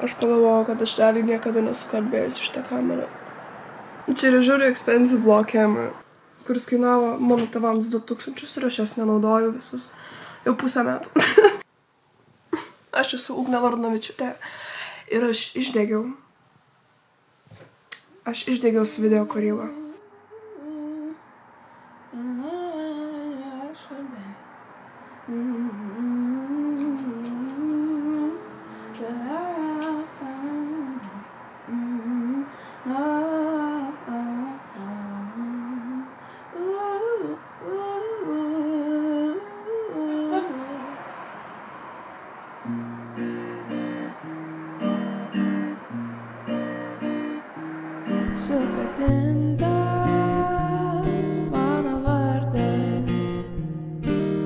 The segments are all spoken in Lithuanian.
aš pagalvojau, kad aš realiai niekada nesu kalbėjus šitą kamerą. Čia yra žiūri expensive vlog camera, kuris kainavo mano tėvams 2000 ir aš jas nenaudoju visus jau pusę metų. Aš esu Ugnė Varnovičiūtė ir aš išdegiau. Aš išdegiau su video kūryba. Sugadintas mano vardas,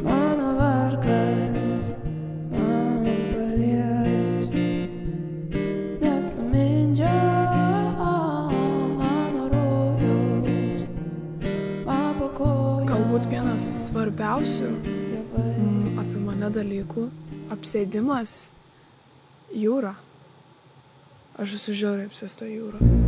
mano vargas man palieps, nesumindžia mano rojus, man pakoja. Galbūt vienas svarbiausių apie mane dalykų - apsėdimas jūra. Aš esu žiauriai apsėsta jūra.